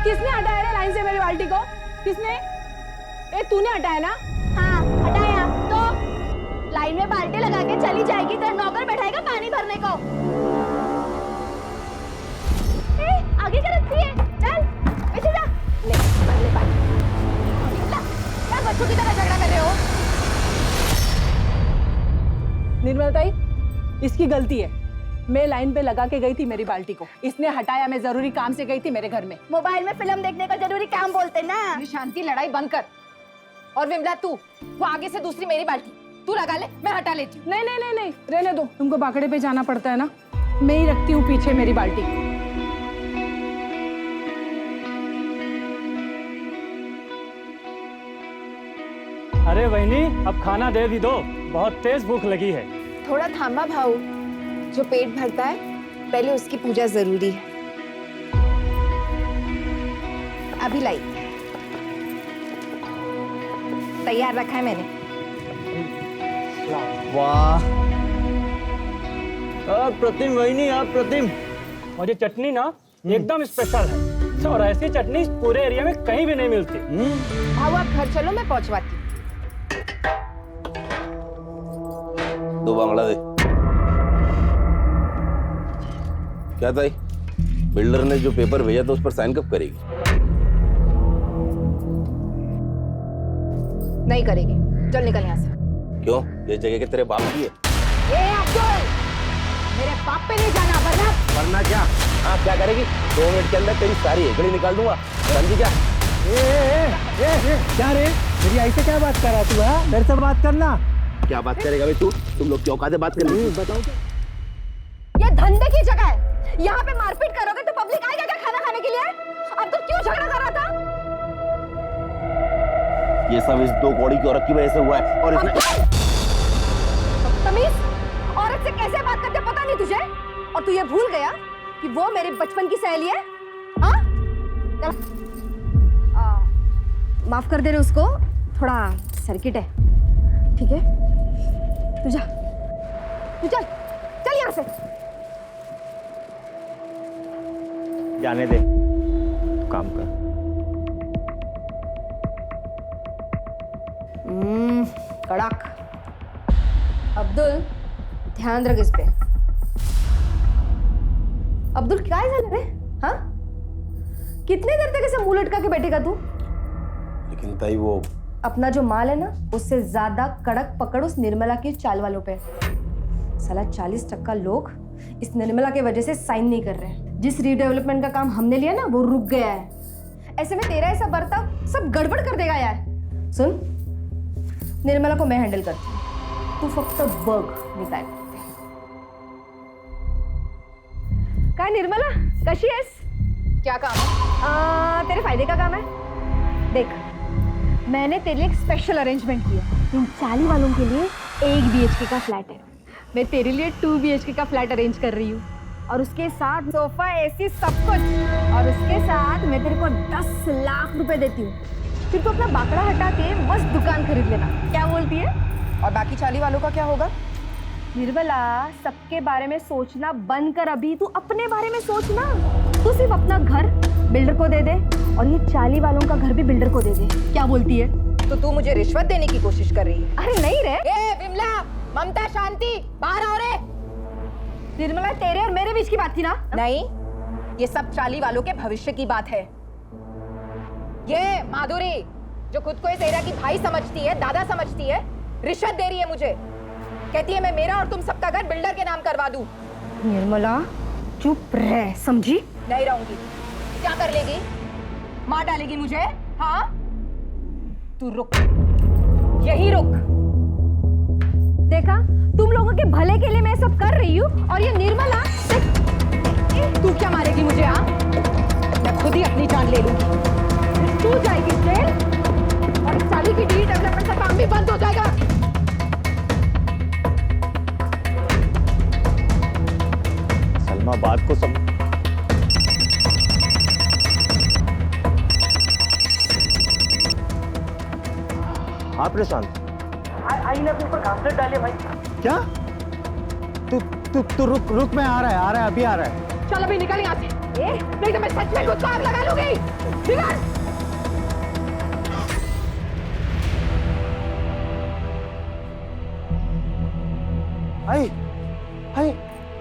किसने हटाया रे लाइन से मेरी बाल्टी को? किसने? ए तूने हटाया ना? हाँ हटाया तो लाइन में बाल्टी लगा के चली जाएगी तो नौकर बैठाएगा पानी भरने को। आगे क्या रखती है? चल पीछे जा। ले पानी। क्या बच्चों की तरह झगड़ा कर रहे हो? निर्मला ताई, इसकी गलती है। मैं लाइन पे लगा के गई थी मेरी बाल्टी को, इसने हटाया। मैं जरूरी काम से गई थी मेरे घर में। मोबाइल में फिल्म देखने का जरूरी काम बोलते ना। शांति, लड़ाई बंद कर। और विमला तू, वो आगे से दूसरी मेरी बाल्टी तू लगा ले, मैं हटा लेती हूँ। नहीं नहीं नहीं नहीं, रहने दो। तुमको बाकड़े पे जाना पड़ता है ना, मैं ही रखती हूँ पीछे मेरी बाल्टी। अरे वहिनी, अब खाना दे भी दो, बहुत तेज भूख लगी है। थोड़ा थामा भाऊ, जो पेट भरता है पहले उसकी पूजा जरूरी है। अभी लाई, तैयार रखा है मैंने। वाह, अप्रतिम वहिनी, अप्रतिम। और ये चटनी ना एकदम स्पेशल है, और ऐसी चटनी पूरे एरिया में कहीं भी नहीं मिलती। भाऊ आप घर चलो, मैं पहुंचवाती हूँ। दो बांगड़ा दे। क्या ताई, बिल्डर ने जो पेपर भेजा था उस पर साइन कब करेगी? नहीं करेगी, चल निकल यहाँ से। क्यों? ये जगह के तेरे बाप की है। ए अब्दुल, मेरे बाप पे नहीं जाना, वरना क्या? हाँ क्या करेगी? 2 मिनट के अंदर तेरी सारी हेकड़ी निकाल दूंगा। समझी क्या? क्या रे, मेरी आई से क्या बात कर रहा तू? हाँ, मेरे से बात करना। क्या बात करेगा भाई तू? तुम लोग क्यों औकात बात कर रहे हो? बताओ। ये धंधे की जगह है, यहाँ पे मारपीट करोगे तो पब्लिक आएगा क्या खाना खाने के लिए? अब तो क्यों झगड़ा कर रहा था? ये सब इस 2 कौड़ी की औरत की वजह से हुआ है। और इसने तमीज, औरत से कैसे बात करते पता नहीं तुझे? और तू ये भूल गया कि वो मेरे बचपन की सहेली है? हाँ? माफ कर दे रहे उसको, थोड़ा सर्किट है। ठीक है, तू जा, तू चल, चल यहाँ से। जाने दे, काम कर। कड़क। अब्दुल, ध्यान रख इस पे। अब्दुल क्या है रे? हाँ? कितने देर तक ऐसे मुंह लटका के बैठेगा तू? लेकिन ताई वो अपना जो माल है ना, उससे ज्यादा कड़क पकड़ उस निर्मला की चाल वालों पे। साला 40% लोग इस निर्मला की वजह से साइन नहीं कर रहे हैं। जिस रीडेवलपमेंट का काम हमने लिया ना, वो रुक गया है। ऐसे में तेरा ऐसा बर्ताव सब गड़बड़ कर देगा यार। सुन, निर्मला को मैं हैंडल करती हूँ, तू फक्त बघ मी काय करते। काय निर्मला, कशी आहेस? क्या काम है? तेरे फायदे का काम है। देख, मैंने तेरे लिए एक स्पेशल अरेंजमेंट किया। इन 40 वालों के लिए 1 BHK का फ्लैट है। मैं तेरे लिए 2 BHK का फ्लैट अरेंज कर रही हूँ, और उसके साथ सोफा, AC, सब कुछ। और उसके साथ मैं तेरे को 10 लाख रुपए देती हूँ। फिर तू अपना बाकड़ा हटा के मस्त दुकान खरीद लेना। क्या बोलती है? और बाकी 40 वालों का क्या होगा? निर्मला, सबके बारे में सोचना बंद कर अभी, तू अपने बारे में सोचना। तू सिर्फ अपना घर बिल्डर को दे दे, और ये 40 वालों का घर भी बिल्डर को दे दे। क्या बोलती है? तो तू मुझे रिश्वत देने की कोशिश कर रही है? अरे नहीं रे। ए विमला, ममता, शांति, बाहर आओ रे। निर्मला, तेरे और मेरे बीच की बात थी ना? नहीं, ये सब 40 वालों के भविष्य की बात है। ये माधुरी, जो खुद को इस एरिया की भाई समझती है, दादा समझती है, रिश्वत दे रही है मुझे। कहती है मैं मेरा और तुम सबका घर बिल्डर के नाम करवा दूं। निर्मला, चुप रह, समझी? नहीं रहूंगी। क्या कर लेगी? मार डालेगी मुझे? हाँ, तू रुक, यही रुक। देखा, तुम लोगों के भले के लिए मैं सब कर रही हूँ, और ये निर्मला तू क्या मारेगी मुझे? हाँ, मैं खुद ही अपनी जान ले लूंगी। तू जाएगी जेल, और इस साली की डी डेवलपमेंट का काम भी बंद हो जाएगा। सलमा, बात को सब हाँ प्रशांत, आई ने अपने ऊपर घासलेट डाले भाई। क्या? तू रुक, मैं आ रहा है, अभी आ रहा है। चल अभी निकल यहाँ से। नहीं तो मैं सच में खुद को आग लगा लूंगी। निकल। आई आई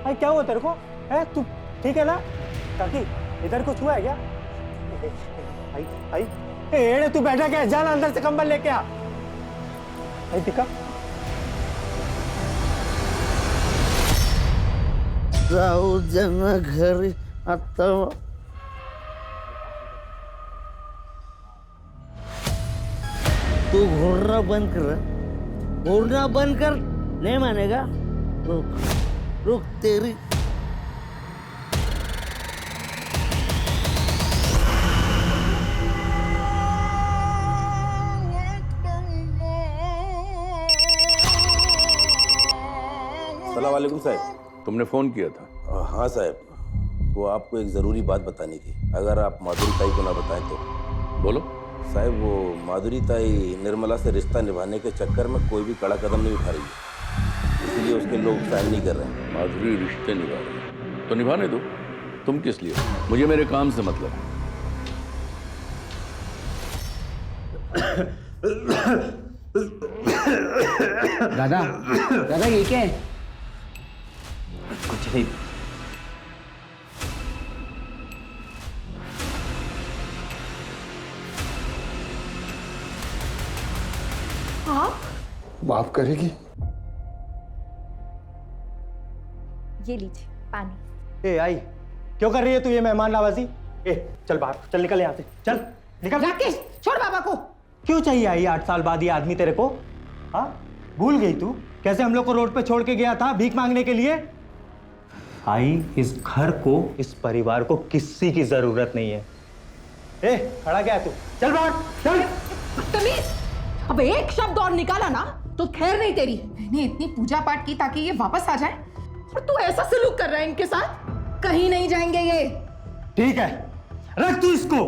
आई क्या हुआ तेरे को? है तू ठीक है ना? काकी इधर कुछ हुआ है क्या? आई आई एड़े तू बैठा क्या? जाना अंदर से कंबल लेके आ। आई दिखा जाऊ जना घरी आता तू घूरना बंद कर, घूरना बंद कर। नहीं मानेगा? रुक रुक तेरी अस्सलाम वालेकुम साहब। तुमने फोन किया था? हाँ साहब, वो आपको एक ज़रूरी बात बतानी थी। अगर आप माधुरी ताई को ना बताएं तो। बोलो। साहब वो माधुरी ताई निर्मला से रिश्ता निभाने के चक्कर में कोई भी कड़ा कदम नहीं उठा रही है, इसलिए उसके लोग साइन नहीं कर रहे हैं। माधुरी रिश्ते निभा रही है तो निभाने दो, तुम किस लिए? मुझे मेरे काम से मतलब है। दादा दादा ये क्या है? कुछ नहीं। माफ करेगी? ये लीजिए पानी। ए आई क्यों कर रही है तू ये मेहमान नवाजी? ए चल बाहर, चल निकल यहाँ से, चल निकल। राकेश छोड़ बाबा को। क्यों चाहिए आई 8 साल बाद ये आदमी तेरे को? हाँ भूल गई तू कैसे हम लोग को रोड पे छोड़ के गया था भीख मांगने के लिए? आई इस घर को, इस परिवार को किसी की जरूरत नहीं है। ए खड़ा क्या है तू? चल बाहर चल। तमीज, अब एक शब्द और निकाला ना तो खैर नहीं तेरी। मैंने इतनी पूजा पाठ की ताकि ये वापस आ जाए और तू ऐसा सलूक कर रहा है इनके साथ। कहीं नहीं जाएंगे ये। ठीक है रख तू इसको,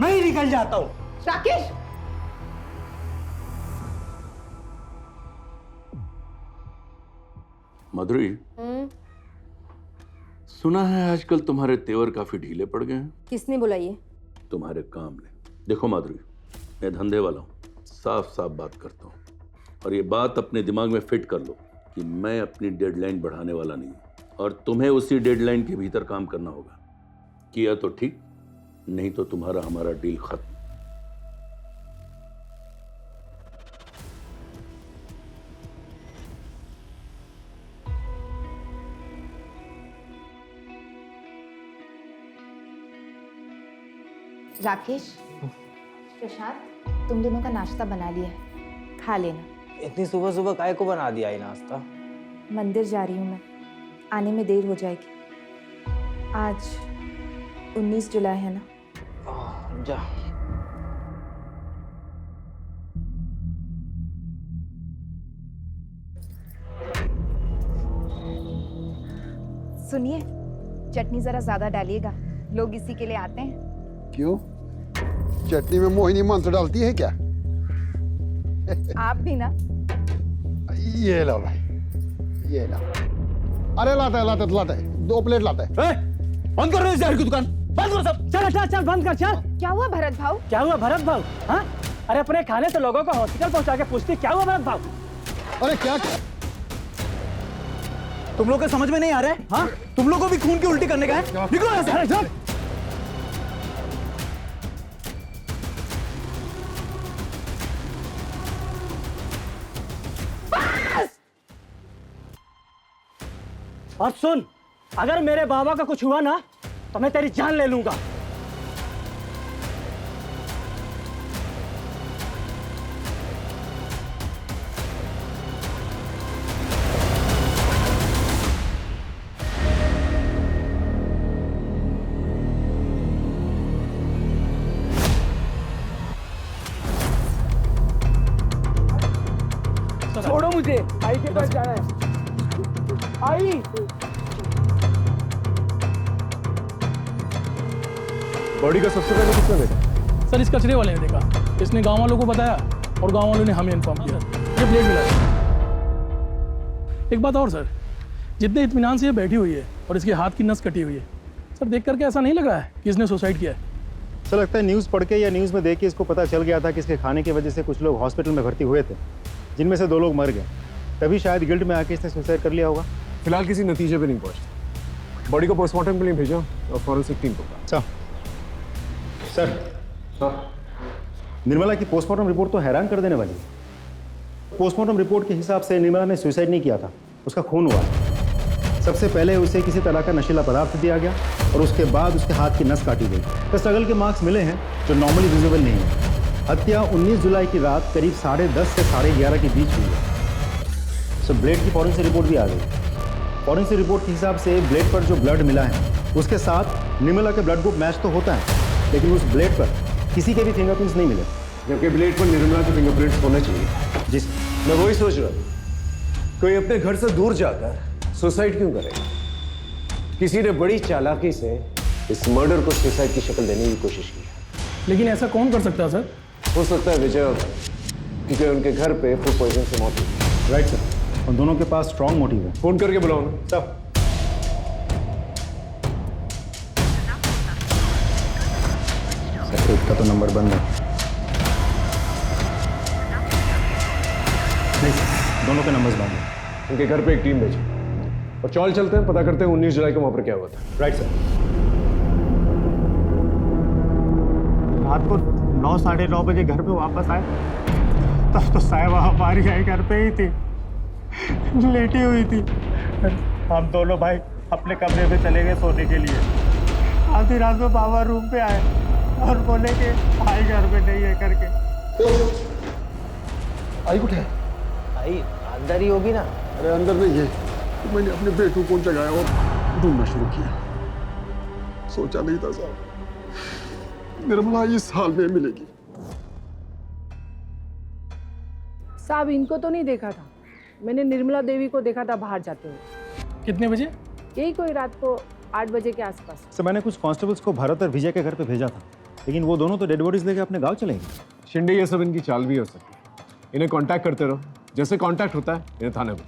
मैं ही निकल जाता हूं। राकेश माधुरी, सुना है आजकल तुम्हारे तेवर काफी ढीले पड़ गए हैं। किसने बोला ये? तुम्हारे काम ने। देखो माधुरी, मैं धंधे वाला हूं, साफ साफ बात करता हूं, और ये बात अपने दिमाग में फिट कर लो कि मैं अपनी डेडलाइन बढ़ाने वाला नहीं हूं, और तुम्हें उसी डेडलाइन के भीतर काम करना होगा। किया तो ठीक, नहीं तो तुम्हारा हमारा डील खत्म। राकेश, प्रशांत, तुम दोनों का नाश्ता बना लिया है, खा लेना। इतनी सुबह सुबह काय को बना दिया ये नाश्ता? मंदिर जा रही हूँ मैं, आने में देर हो जाएगी। आज 19 जुलाई है ना? जा। सुनिए, चटनी जरा ज्यादा डालिएगा, लोग इसी के लिए आते हैं। क्यों? चटनी में मोहिनी मंत्र डालती है क्या? आप भी ना। ये लो भाई, ये लो। अरे लाता है 2 प्लेट लाता है। बंद कर रहे हैं जहर की दुकान, बंद करो सब। चल चल चल बंद कर चल। क्या हुआ भरत भाऊ? क्या हुआ भरत भाऊ? हाँ अरे अपने खाने से लोगों को हॉस्पिटल पहुंचा के पूछती क्या हुआ भरत भाऊ? अरे क्या? तुम लोग को समझ में नहीं आ रहा है? हाँ तुम लोग को भी खून की उल्टी करने का है? निकलो यहाँ से। अरे चल। और सुन, अगर मेरे बाबा का कुछ हुआ ना तो मैं तेरी जान ले लूंगा। छोड़ो मुझे, आई के पास जाना है। आई बॉडी का सबसे पहले किसने देखा? सर इस कचरे वाले ने देखा, इसने गांव वालों को बताया और गांव वालों ने हमें इन्फॉर्म किया। ये ब्लेड मिला। एक बात और सर, जितने इत्मीनान से ये बैठी हुई है और इसके हाथ की नस कटी हुई है, सर देख करके ऐसा नहीं लग रहा है कि इसने सुसाइड किया है। सर लगता है न्यूज़ पढ़ के या न्यूज़ में देख के इसको पता चल गया था कि इसके खाने की वजह से कुछ लोग हॉस्पिटल में भर्ती हुए थे, जिनमें से 2 लोग मर गए। तभी शायद गिल्ट में आके इसने सुसाइड कर लिया होगा। फिलहाल किसी नतीजे पे नहीं पहुंचे। बॉडी को पोस्टमार्टम के लिए भेजा और फॉरेंसिक टीम को। अच्छा सर, निर्मला की पोस्टमार्टम रिपोर्ट तो हैरान कर देने वाली है। पोस्टमार्टम रिपोर्ट के हिसाब से निर्मला ने सुसाइड नहीं किया था, उसका खून हुआ। सबसे पहले उसे किसी तरह का नशीला पदार्थ दिया गया और उसके बाद उसके हाथ की नस काटी गई। तो स्ट्रगल के मार्क्स मिले हैं जो नॉर्मली विजिबल नहीं है। हत्या 19 जुलाई की रात करीब 10:30 से 11:30 के बीच हुई है। सो ब्लेड की फॉरेंसिक रिपोर्ट भी आ गई। फॉरेंसिक रिपोर्ट के हिसाब से ब्लेड पर जो ब्लड मिला है उसके साथ निर्मला के ब्लड ग्रुप मैच तो होता है, लेकिन उस ब्लेड पर किसी के भी फिंगरप्रिंट्स नहीं मिले, जबकि ब्लेड पर निर्मला के फिंगरप्रिंट्स होने चाहिए। जी मैं वही सोच रहा हूँ, कोई अपने घर से दूर जाकर सुसाइड क्यों करेगा? किसी ने बड़ी चालाकी से इस मर्डर को सुसाइड की शक्ल देने की कोशिश की है। लेकिन ऐसा कौन कर सकता है सर? हो सकता है विजय, क्योंकि उनके घर पे फूड पॉइजन से मौत हुई। राइट सर, उन दोनों के पास स्ट्रॉन्ग मोटिव है। फोन करके बुलाओ ना। सब एक का तो नंबर बंद है। नहीं सर, दोनों के नंबर्स बंद हैं। उनके घर पे एक टीम भेजी और चौल चलते हैं, पता करते हैं 19 जुलाई को वहां पर क्या हुआ था। Right sir. रात को 9 साढ़े 9 बजे घर पे वापस आए तब तो साहिबा हमारी आई घर पे ही थी, लेटी हुई थी। हम दोनों भाई अपने कमरे में चले गए सोने के लिए। आधी रात में बाबा रूम पे आए और बोले कि भाई घर पे नहीं है करके। आई कुछ है? आई अंदर ही होगी ना। अरे अंदर नहीं है, तो मैंने अपने बेटू को जगाया और ढूंढना शुरू किया। सोचा नहीं था साहब निर्मला इस हाल में मिलेगी। साहब इनको तो नहीं देखा था, मैंने निर्मला देवी को देखा था बाहर जाते हुए। कितने बजे? यही कोई रात को 8 बजे के आसपास। सर मैंने कुछ कांस्टेबल्स को भरत और विजय के घर पे भेजा था, लेकिन वो दोनों तो डेड बॉडीज लेके अपने गांव चले गए। शिंदे ये सब इनकी चाल भी हो सकती है। इन्हें कांटेक्ट करते रहो, जैसे कांटेक्ट होता है इन्हें थाने में।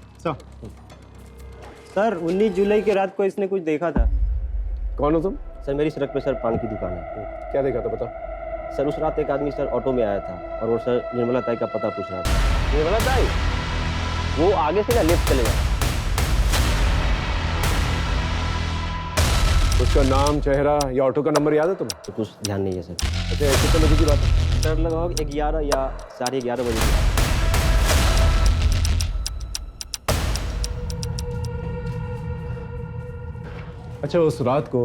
सर 19 जुलाई की रात को इसने कुछ देखा था। कौन हो तुम? सर मेरी सड़क पे सर पान की दुकान है। क्या देखा था बताओ। सर उस रात एक आदमी सर ऑटो में आया था और वो सर निर्मला ताई का पता पूछ रहा था। निर्मला ताई वो आगे से ना लेफ्ट चले गया। उसका नाम, चेहरा या ऑटो का नंबर याद है तुम्हें? तो कुछ ध्यान नहीं है सर। अच्छा ऐसे तो लगी की बात है सर, लगभग 11 या 11:30 बजे की बात। अच्छा उस रात को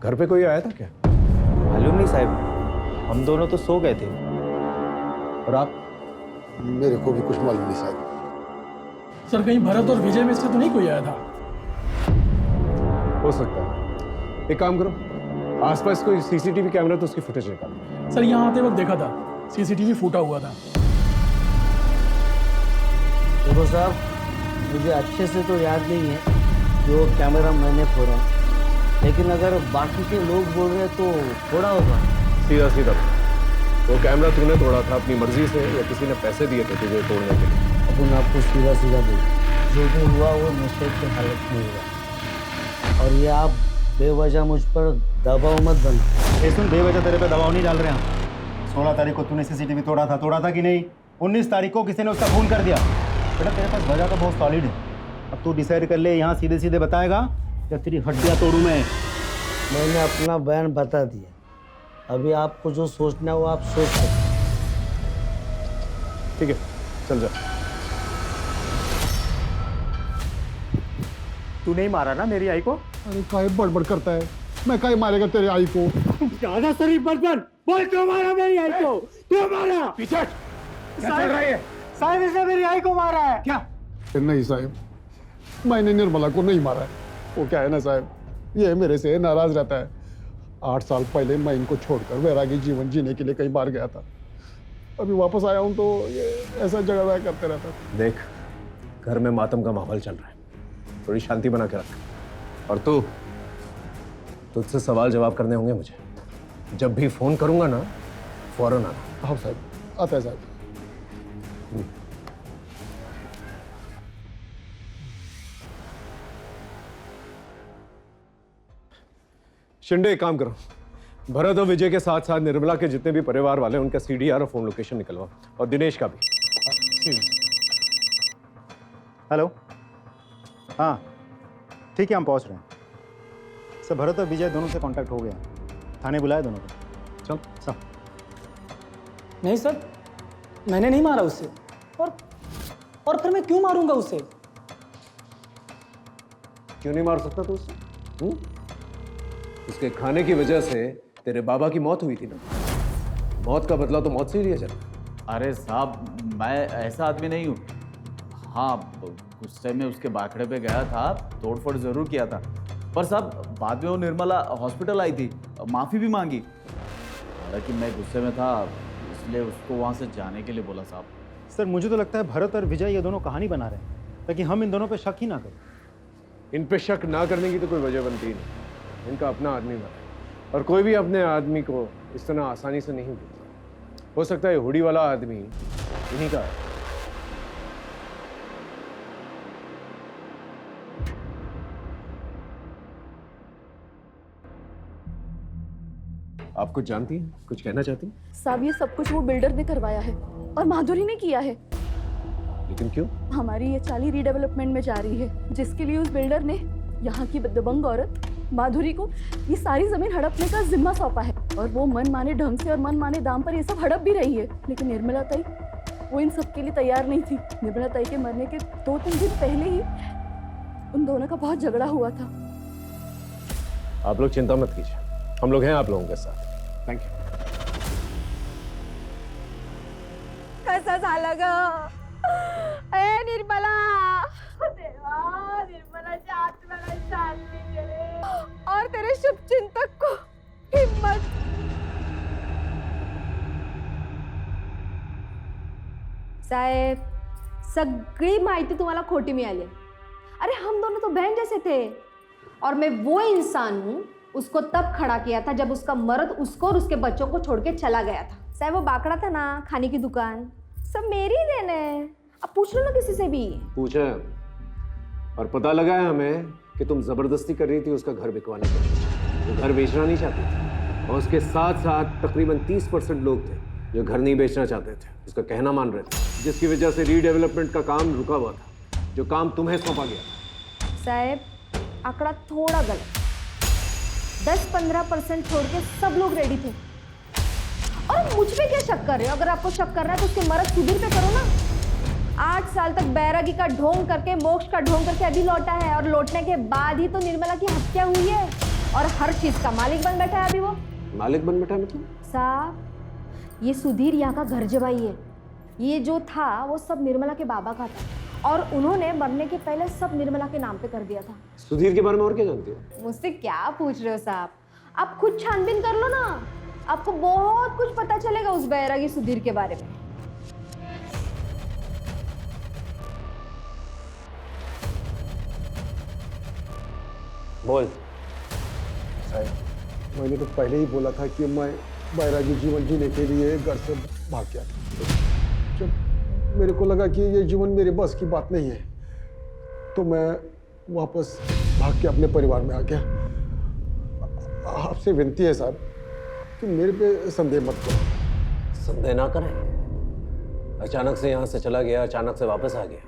घर पे कोई आया था क्या? मालूम नहीं साहब, हम दोनों तो सो गए थे। और आप? मेरे को भी कुछ मालूम नहीं साहब। सर कहीं भरत और विजय में से तो नहीं कोई आया था? हो सकता है। एक काम करो, आसपास कोई सीसीटीवी कैमरा तो उसकी फुटेज निकालो। सर यहाँ आते वक्त देखा था, सीसीटीवी फूटा हुआ था। देखो साहब, मुझे अच्छे से तो याद नहीं है कि वो कैमरा मैंने फोड़ा, लेकिन अगर बाकी के लोग बोल रहे तो फोड़ा होगा। सीधा सीधा वो कैमरा तूने तोड़ा था अपनी मर्जी से या किसी ने पैसे दिए थे तुझे तोड़ने के लिए? अपन आपको सीधा सीधा बोल, जो भी हुआ वो नशे की हालत में हुआ, और ये आप बेवजह मुझ पर दबाव मत बना। ये सुन, बेवजह तेरे पे दबाव नहीं डाल रहे हैं। 16 तारीख को तूने सीसीटीवी तोड़ा था कि नहीं? 19 तारीख को किसी ने उसका खून कर दिया। बेटा तेरे पास वजह तो बहुत सॉलिड है, अब तू डिसाइड कर ले, यहाँ सीधे सीधे बताएगा या तेरी हड्डियाँ तोड़ूं मैं। मैंने अपना बयान बता दिया, अभी आपको जो सोचना है वो आप सोच सकते। ठीक है चल जा। तू नहीं मारा ना मेरी आई को? अरे काहे बड़बड़ करता है, मैं काहे मारेगा तेरे आई को? ज्यादा शरीफ बर्तन बोल, क्यों मारा मेरी आई को? क्यों मारा? पीछे क्या चल रहा है? साहब इसने मेरी आई को मारा है। क्या? नहीं साहब, मैंने निर्मला को नहीं मारा है। वो क्या है ना साहब, ये मेरे से नाराज रहता है। 8 साल पहले मैं इनको छोड़कर वैरागी जीवन जीने के लिए कई बार गया था। अभी वापस आया हूँ तो ये ऐसा झगड़ा करते रहता है। देख, घर में मातम का माहौल चल रहा है, थोड़ी शांति बना के रख। और तू, तुझसे सवाल जवाब करने होंगे मुझे। जब भी फोन करूंगा ना फौरन आना। हाँ साहब, आता है साहब। शिंदे एक काम करो, भरत और विजय के साथ साथ निर्मला के जितने भी परिवार वाले उनका सीडीआर और फोन लोकेशन निकलवाओ, और दिनेश का भी। हेलो, हाँ ठीक है, हम पहुंच रहे हैं सर। भरत और विजय दोनों से कांटेक्ट हो गया, थाने बुलाया दोनों को। चल सब। नहीं सर, मैंने नहीं मारा उसे, और फिर मैं क्यों मारूंगा उसे? क्यों नहीं मार सकता तू उसे? उसके खाने की वजह से तेरे बाबा की मौत हुई थी ना। मौत का बदला तो मौत से ही लिया जाता। अरे साहब, मैं ऐसा आदमी नहीं हूँ। हाँ, गुस्से में उसके बाखड़े पे गया था, तोड़फोड़ जरूर किया था, पर साहब बाद में वो निर्मला हॉस्पिटल आई थी, माफ़ी भी मांगी। हालांकि मैं गुस्से में था, इसलिए उसको वहाँ से जाने के लिए बोला साहब। सर मुझे तो लगता है भरत और विजय ये दोनों कहानी बना रहे हैं ताकि हम इन दोनों पे शक ही ना करें। इन पे शक ना करने की तो कोई वजह बनती ही नहीं। इनका अपना आदमी मरा है, और कोई भी अपने आदमी को इस तरह आसानी से नहीं भूलता। हो सकता है हुडी वाला आदमी इन्हीं का है। आप कुछ जानती हैं, कुछ कहना चाहती हैं? साहब, ये सब कुछ वो बिल्डर ने करवाया है और माधुरी ने किया है। लेकिन क्यों? हमारी ये चाली रीडेवलपमेंट में जा रही है, जिसके लिए उस बिल्डर ने यहाँ की दबंग औरत माधुरी को ये सारी जमीन हड़पने का जिम्मा सौंपा है, और वो मन माने ढंग से और मन माने दाम पर ये सब हड़प भी रही है। लेकिन निर्मला ताई वो इन सब के लिए तैयार नहीं थी। निर्मला ताई के मरने के 2-3 दिन पहले ही उन दोनों का बहुत झगड़ा हुआ था। आप लोग चिंता मत कीजिए, हम लोग हैं आप लोगों के साथ। Thank you. कैसा झालं ग? ए निर्मला, देवा, निर्मलाच्या आत्म्याला शांती दे और तेरे शुभचिंतक को हिम्मत। साहेब, सगळी माहिती तुम्हाला खोटी मिळाली। अरे हम दोनों तो बहन जैसे थे, और मैं वो इंसान हूँ उसको तब खड़ा किया था जब उसका मर्द उसको और उसके बच्चों को छोड़ के चला गया था। साहब वो बाकड़ा था ना, खाने की दुकान, सब मेरी ही देन है। अब पूछ लो ना किसी से भी। पूछा है, और पता लगा है हमें कि तुम जबरदस्ती कर रही थी उसका घर बिकवाने के। वो घर बेचना नहीं चाहती थी, और उसके साथ साथ तकरीबन 30% लोग थे जो घर नहीं बेचना चाहते थे, उसका कहना मान रहे थे, जिसकी वजह से रीडेवलपमेंट का काम रुका हुआ था, जो काम तुम्हें सौंपा गया। साहब आंकड़ा थोड़ा गलत, 10-15% छोड़ के सब लोग रेडी थे। और मुझ पे क्या शक कर रहे हो? अगर आपको शक करना है तो उसके मर्द सुधीर पे करो ना। 8 साल तक बैरागी का ढोंग करके, मोक्ष का ढोंग करके अभी लौटा है, और लौटने के बाद ही तो निर्मला की हत्या हुई है, और हर चीज का मालिक बन बैठा है अभी वो। मालिक बन बैठा मतलब? साहब ये सुधीर यहाँ का घर जवाई है। ये जो था वो सब निर्मला के बाबा का था, और उन्होंने मरने के पहले सब निर्मला के नाम पे कर दिया था। सुधीर के बारे में और क्या जानती हो? मुझसे क्या पूछ रहे हो साहब? आप खुद छानबीन कर लो ना, आपको बहुत कुछ पता चलेगा उस बैरागी सुधीर के बारे में। बोल। साहब मैंने तो पहले ही बोला था कि मैं बैरागी जीवन जीने के लिए घर से भाग गया। जब मेरे को लगा कि ये जीवन मेरे बस की बात नहीं है, तो मैं वापस भाग के अपने परिवार में आ गया। आपसे विनती है साहब कि मेरे पे संदेह मत करो। संदेह ना करें। अचानक से यहाँ से चला गया, अचानक से वापस आ गया,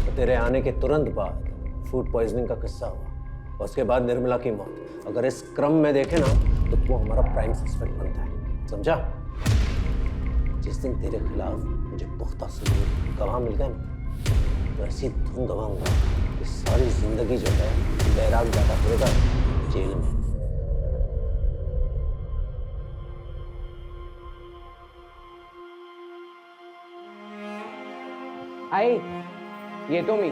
तो तेरे आने के तुरंत बाद फूड पॉइजनिंग का किस्सा हुआ, और उसके बाद निर्मला की मौत। अगर इस क्रम में देखे ना तो वो हमारा प्राइम सस्पेक्ट बनता है, समझा? जिस दिन तेरे खिलाफ मुझे पुख्ता सबूत गवाह मिल गए ना, तो ऐसी धुन गवाऊंगा कि सारी जिंदगी जो है बैराग जाता फिरेगा जेल में। आई, ये तो मी।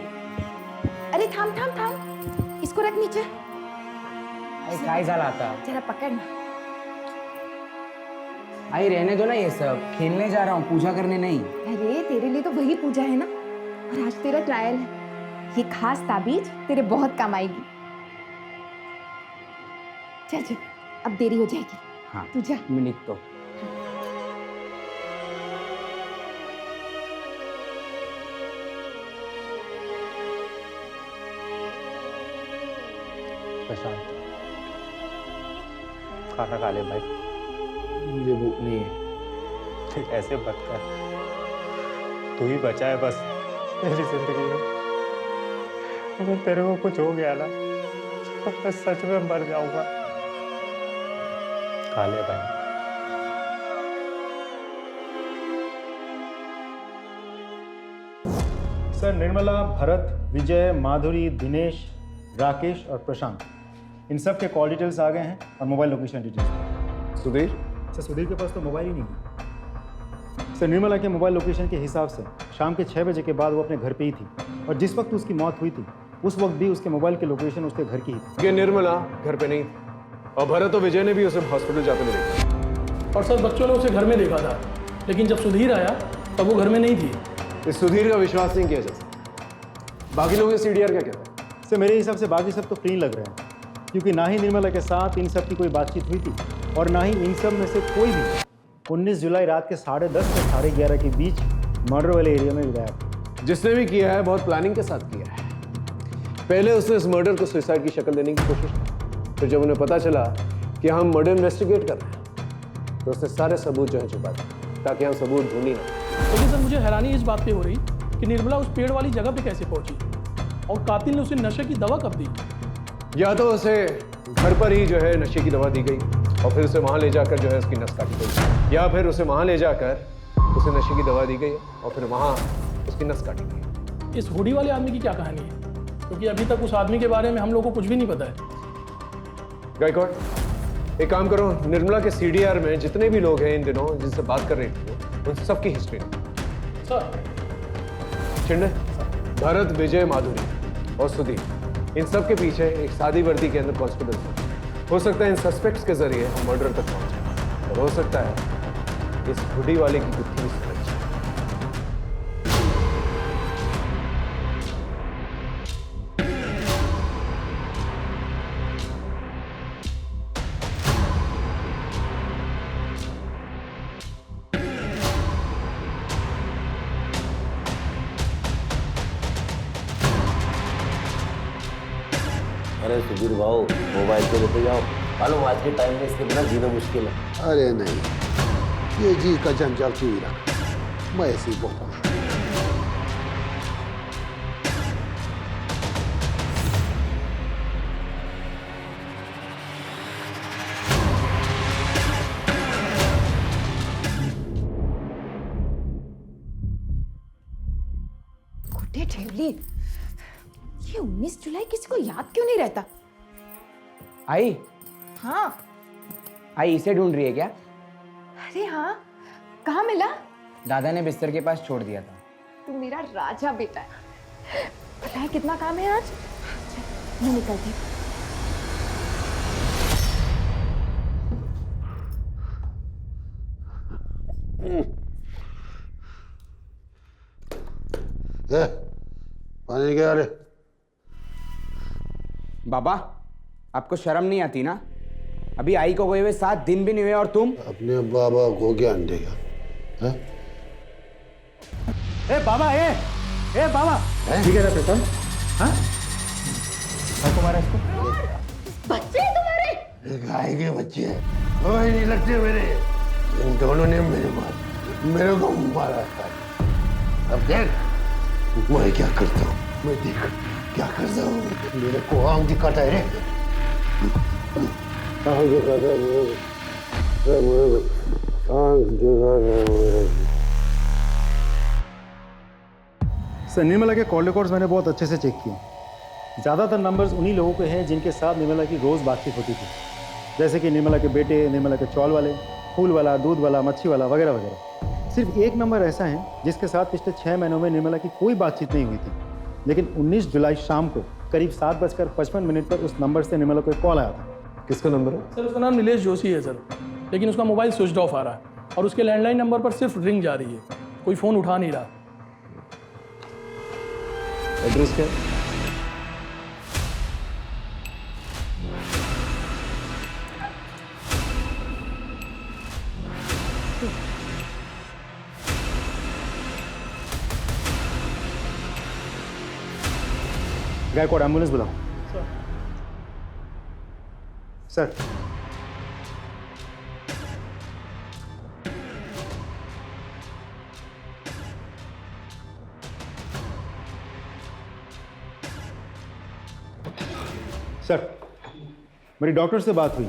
अरे थांब थांब थांब, इसको रख नीचे। काय झालं आता? जरा पकड़ ना। आई रहने दो ना ये सब, खेलने जा रहा हूँ, पूजा करने नहीं। अरे तेरे लिए तो वही पूजा है ना, और आज तेरा ट्रायल है। ये खास ताबीज तेरे बहुत काम आएगी। चल चल, अब देरी हो जाएगी। हाँ, तू जा। मैं निकतो। प्रशांत, खाना खा ले भाई। मुझे भूख नहीं है। ऐसे मत कर, तू ही बचा है बस मेरी जिंदगी में। अगर तेरे को कुछ हो गया ना तो मैं सच में मर जाऊंगा। खा ले भाई। सर, निर्मला, भरत, विजय, माधुरी, दिनेश, राकेश और प्रशांत, इन सब के कॉल डिटेल्स आ गए हैं और mobile location details. Sudhir? Sir, Sudhir के पास तो मोबाइल ही नहीं है। सर, निर्मला के मोबाइल लोकेशन के हिसाब से शाम के 6 बजे के बाद वो अपने घर पे ही थी और जिस वक्त उसकी मौत हुई थी उस वक्त भी उसके मोबाइल की लोकेशन उसके घर की ही थी। ये निर्मला घर पे नहीं थी और भरत और विजय ने भी उसे हॉस्पिटल जाते हुए देखा। और सर, बच्चों ने उसे घर में देखा था, लेकिन जब सुधीर आया तब वो घर में नहीं थी। इस सुधीर का विश्वास नहीं किया जा सकता। बाकी लोग सीडीआर क्या कहते हैं? सर, मेरे हिसाब से बाकी सब तो क्लीन लग रहे हैं, क्योंकि ना ही निर्मला के साथ इन सब की कोई बातचीत हुई थी और ना ही इन सब में से कोई भी 19 जुलाई रात के 10:30 से 11:30 के बीच मर्डर वाले एरिया में गायब। जिसने भी किया है बहुत प्लानिंग के साथ किया है। पहले उसने इस मर्डर को सुसाइड की शक्ल देने की कोशिश की, फिर जब उन्हें पता चला कि हम मर्डर इन्वेस्टिगेट कर रहे हैं तो उसने सारे सबूत जो है छुपा दिए ताकि हम सबूत ढूंढ ही ना। लेकिन सर, मुझे हैरानी इस बात पे हो रही कि निर्मला उस पेड़ वाली जगह पे कैसे पहुंची और कातिल ने उसे नशे की दवा कब दी? या तो उसे घर पर ही जो है नशे की दवा दी गई और फिर उसे वहां ले जाकर जो है उसकी नस काटी गई, या फिर उसे वहां ले जाकर उसे नशे की दवा दी गई और फिर वहां उसकी नस काटी गई। इस हुडी वाले आदमी की क्या कहानी है? क्योंकि अभी तक उस आदमी के बारे में हम लोग को कुछ भी नहीं पता है। गायकवाड़, एक काम करो, निर्मला के सीडीआर में जितने भी लोग हैं इन दिनों जिनसे बात कर रही थी उन सबकी हिस्ट्री सर। चिंडे, भरत, विजय, माधुरी और सुधीर, इन सब के पीछे एक सादी वर्दी के अंदर कांस्टेबल था। हो सकता है इन सस्पेक्ट्स के जरिए हम मर्डर तक पहुंचे और हो सकता है इस हुडी वाले की गुत्थी भी सुलझ जाए। अरे सुधीर भाऊ, मोबाइल पे लेते जाओ, मालूम आज के टाइम में इसके बिना जीना मुश्किल है। अरे नहीं, ये जी का जंजाल क्यों ही रखा, मैं ऐसे ही बोलता हूँ। गुड्डे ठेवली, ये 19 जुलाई किसी को याद क्यों नहीं रहता? आई? हाँ। आई इसे ढूंढ रही है क्या? अरे हाँ, कहाँ मिला? दादा ने बिस्तर के पास छोड़ दिया था। तू मेरा राजा बेटा है। पता है कितना काम है आज? मैं निकलती हूँ। पानी क्या रे? बाबा, आपको शर्म नहीं आती ना? अभी आई को गए हुए 7 दिन भी नहीं हुए और तुम अपने बाबा को ज्ञान देगा? है? ए बाबा, ए बाबा, ठीक है ना प्रशांत? हाँ? आपको मारा इसको? बच्चे हैं तुम्हारे? गाय के बच्चे हैं, कोई नहीं लगते मेरे। इन दोनों ने मेरे को मारा था। अब देख मैं क्या करता हूँ, मैं देख क्या करता हूँ। मेरे को आंख दिखाता है रे, आंख दिखाता है मेरे को, आंख दिखाता है मेरे को। सर, निर्मला के कॉल रिकॉर्ड्स मैंने बहुत अच्छे से चेक किए। ज़्यादातर नंबर्स उन्हीं लोगों के हैं जिनके साथ निर्मला की रोज़ बातचीत होती थी, जैसे कि निर्मला के बेटे, निर्मला के चौल वाले, फूल वाला, दूध वाला, मच्छी वाला वगैरह वगैरह। सिर्फ एक नंबर ऐसा है जिसके साथ पिछले 6 महीनों में निर्मला की कोई बातचीत नहीं हुई थी, लेकिन 19 जुलाई शाम को करीब 7:55 पर उस नंबर से निर्मला को एक कॉल आया था। किसका नंबर है? सर, उसका नाम नीलेश जोशी है सर, लेकिन उसका मोबाइल स्विच ऑफ आ रहा है और उसके लैंडलाइन नंबर पर सिर्फ रिंग जा रही है, कोई फ़ोन उठा नहीं रहा। एड्रेस क्या है? गायकवाड़, एम्बुलेंस बुलाओ। सर, सर, मेरी डॉक्टर से बात हुई।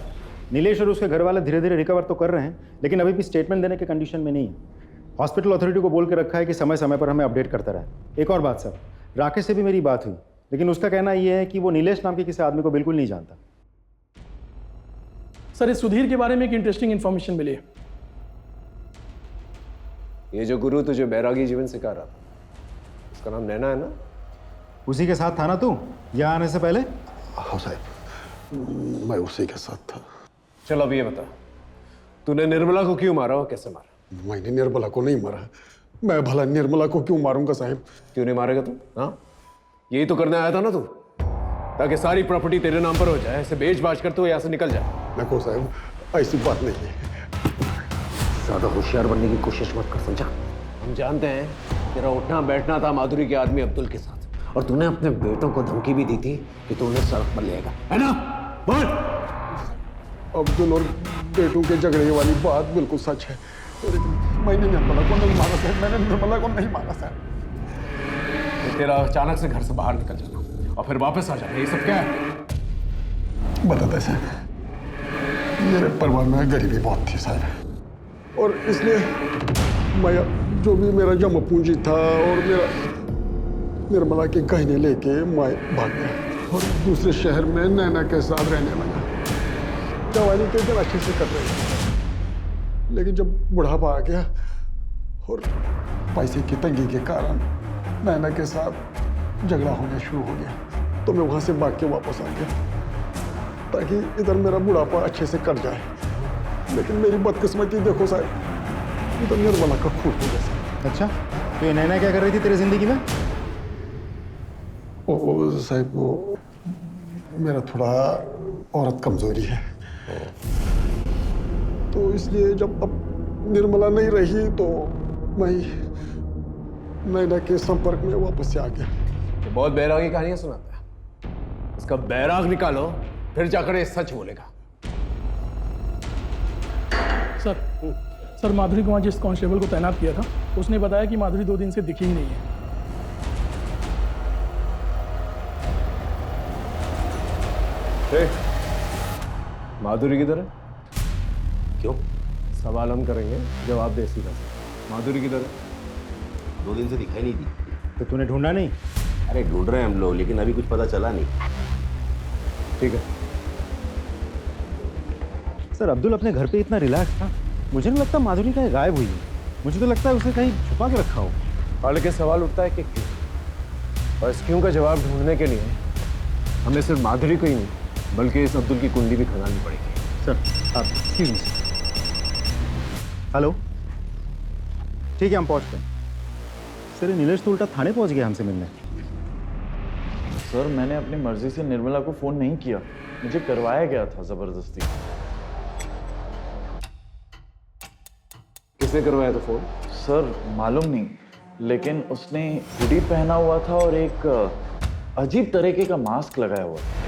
नीलेश और उसके घर वाले धीरे धीरे रिकवर तो कर रहे हैं, लेकिन अभी भी स्टेटमेंट देने के कंडीशन में नहीं है। हॉस्पिटल अथॉरिटी को बोल के रखा है कि समय समय पर हमें अपडेट करता रहे। एक और बात सर, राकेश से भी मेरी बात हुई, लेकिन उसका कहना यह है कि वो नीलेश नाम के किसी आदमी को बिल्कुल नहीं जानता। सर, इस सुधीर के बारे में एक इंटरेस्टिंग इन्फॉर्मेशन मिली है। ये जो गुरु तुझे बैरागी जीवन सिखा रहा था, उसका नाम नैना है ना? उसी के साथ था ना तू यहाँ आने से पहले? हाँ साहब, मैं उसी के साथ था। चल अब ये बता, तूने निर्मला को क्यों मारा और कैसे मारा? मैंने निर्मला को नहीं मारा। मैं भला निर्मला को क्यों मारूंगा साहब? क्यों नहीं मारेगा तू? हाँ, यही तो करने आया था ना तू, ताकि सारी प्रॉपर्टी तेरे नाम पर हो जाए। ऐसे बेच बाच कर तू यहाँ से निकल जाए। देखो साहब, ऐसी बात नहीं है। ज्यादा होशियार बनने की कोशिश मत कर, समझा? हम जानते हैं तेरा उठना बैठना था माधुरी के आदमी अब्दुल के साथ, और तूने अपने बेटों को धमकी भी दी थी कि तू उन्हें सड़क पर लेगा, है ना? बोल। अब्दुल और बेटों के झगड़े वाली बात बिल्कुल सच है। मैंने निर्मला को नहीं मारा साहब, मैंने निर्मला को नहीं मारा साहब। तेरा अचानक से घर से बाहर निकल जाना और फिर वापस आ जाना, ये सब क्या है? बताते साहब, मेरे परिवार में गरीबी बहुत थी साहब, और इसलिए मैं जो भी मेरा जमा पूंजी था और मेरा निर्मला के गहने लेके मैं भाग गया और दूसरे शहर में नैना के साथ रहने लगा। जवानी के दिन अच्छे से कर रहे थे, लेकिन जब बुढ़ापा आ गया और पैसे की तंगी के कारण नैना के साथ झगड़ा होना शुरू हो गया, तो मैं वहाँ से भाग के वापस आ गया ताकि इधर मेरा बुढ़ापा अच्छे से कट जाए। लेकिन मेरी बदकिस्मती देखो साहब, इधर निर्मला का खून हो गया। अच्छा, तो ये नैना क्या कर रही थी तेरी जिंदगी में? ओ साहब, वो मेरा थोड़ा औरत कमजोरी है, तो इसलिए जब अब निर्मला नहीं रही तो मैं नैना के संपर्क में वापस से आ गया। तो बहुत बैरागी कहानियां सुनाता है। इसका बैराग निकालो, फिर जाकर ये सच बोलेगा। सर, माधुरी को वहाँ जिस कांस्टेबल को तैनात किया था, उसने बताया कि माधुरी 2 दिन से दिखी ही नहीं है। माधुरी किधर है? क्यों? सवाल हम करेंगे, जवाब दे सीधा सा। माधुरी किधर है? 2 दिन से दिखाई नहीं दी। तो तूने ढूंढा नहीं? अरे ढूंढ रहे हैं हम लोग, लेकिन अभी कुछ पता चला नहीं। ठीक है सर, अब्दुल अपने घर पे इतना रिलैक्स था, मुझे नहीं लगता माधुरी कहीं गायब हुई है। मुझे तो लगता है उसे कहीं छुपा के रखा हो। और के सवाल उठता है कि क्यों, और इस क्यों का जवाब ढूंढने के लिए हमें सिर्फ माधुरी को ही नहीं बल्कि इस अब्दुल की कुंडली भी खंगालनी पड़ेगी। सर, आप एक्सक्यूज मी। हेलो, ठीक है, हम पहुंचते हैं। सर, नीलेश तो उल्टा थाने पहुंच गया हमसे मिलने। सर, मैंने अपनी मर्जी से निर्मला को फोन नहीं किया, मुझे करवाया गया था जबरदस्ती। किसने करवाया था फोन? सर, मालूम नहीं, लेकिन उसने हुडी पहना हुआ था और एक अजीब तरीके का मास्क लगाया हुआ था।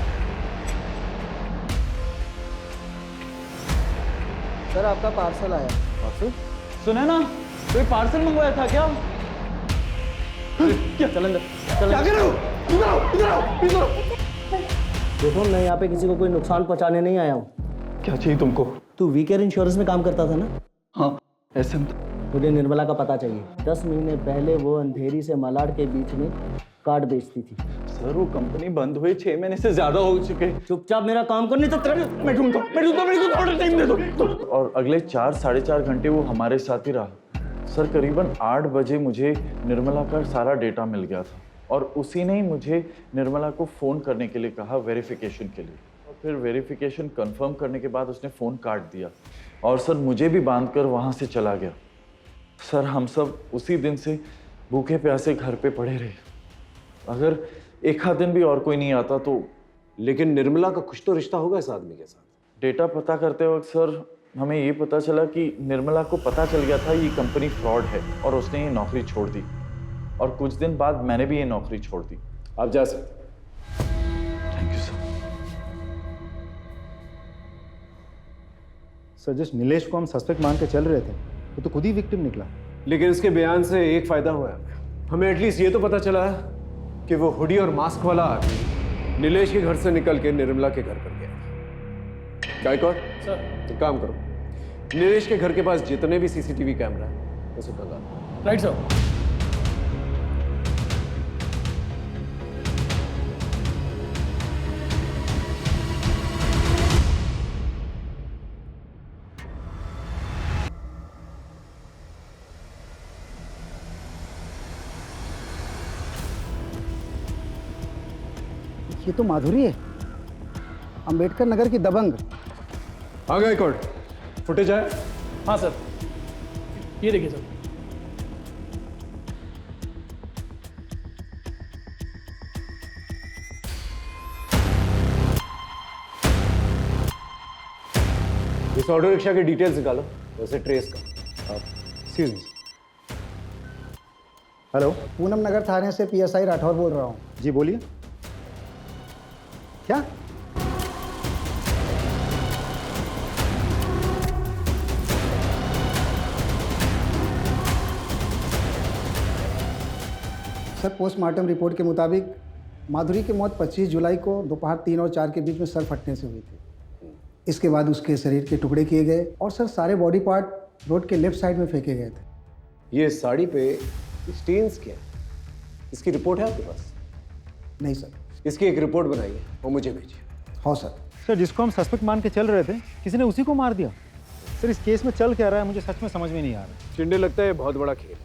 सर, आपका पार्सल आया। पार्सल? सुने ना, कोई पार्सल मंगवाया था क्या? क्या? चल अंदर, क्या कर रहे हो? इधर आओ, इधर आओ, इधर आओ। देखो, मैं यहाँ पे किसी को कोई नुकसान पहुँचाने नहीं आया हूँ। क्या चाहिए तुमको? तू वीकेयर इंश्योरेंस में काम करता था ना? हाँ, ऐसे में। मुझे निर्मला का पता चाहिए। 10 महीने पहले वो अंधेरी से मलाड के बीच में कार्ड बेचती थी। सर, वो कंपनी बंद हुई 6 महीने से ज्यादा हो चुके। चुपचाप मेरा काम करने तो मैं ढूंढता हूं, मेरे को थोड़ा टाइम दे दो। और अगले 4-4.5 घंटे वो हमारे साथ ही रहा। सर, करीबन 8 बजे मुझे निर्मला का सारा डेटा मिल गया था, और उसी ने ही मुझे निर्मला को फ़ोन करने के लिए कहा वेरिफिकेशन के लिए। और फिर वेरिफिकेशन कंफर्म करने के बाद उसने फ़ोन काट दिया, और सर मुझे भी बांधकर वहाँ से चला गया। सर, हम सब उसी दिन से भूखे प्यासे घर पे पड़े रहे। अगर एक आध दिन भी और कोई नहीं आता तो। लेकिन निर्मला का कुछ तो रिश्ता होगा इस आदमी के साथ। डेटा पता करते वक्त सर हमें ये पता चला कि निर्मला को पता चल गया था ये कंपनी फ्रॉड है, और उसने ये नौकरी छोड़ दी। और कुछ दिन बाद मैंने भी ये नौकरी छोड़ दी। आप जा सकते। Thank you sir. सर, जिस नीलेश को हम सस्पेक्ट मान के चल रहे थे, वो तो खुद ही विक्टिम निकला। लेकिन इसके बयान से एक फायदा हुआ है, हमें एटलीस्ट ये तो पता चला कि वो हुडी और मास्क वाला आदमी नीलेश के घर से निकल के निर्मला के घर पर गया। गायकवाड़ सर। तो काम करो, नीलेश के घर के पास जितने भी सीसीटीवी कैमरा है उसे कंगाल। Right sir. ये तो माधुरी है, अंबेडकर नगर की दबंग। हाँ गायकवाड़, फुटेज आया? हाँ सर, ये देखिए सर। इस ऑटो रिक्शा की डिटेल्स निकालो, वैसे ट्रेस का। Excuse me. हेलो, पूनम नगर थाने से PSI राठौर बोल रहा हूँ। जी बोलिए। क्या? सर, पोस्टमार्टम रिपोर्ट के मुताबिक माधुरी की मौत 25 जुलाई को दोपहर 3 और 4 के बीच में सर फटने से हुई थी। इसके बाद उसके शरीर के टुकड़े किए गए और सर सारे बॉडी पार्ट रोड के लेफ्ट साइड में फेंके गए थे। ये साड़ी पे स्टेन्स क्या है? इसकी रिपोर्ट है आपके पास? नहीं सर। इसकी एक रिपोर्ट बनाइए और मुझे भेजिए। हाँ सर। सर, जिसको हम सस्पेक्ट मान के चल रहे थे, किसी ने उसी को मार दिया। सर, इस केस में चल क्या रहा है मुझे सच में समझ में नहीं आ रहा। चिंडे, लगता है बहुत बड़ा खेल है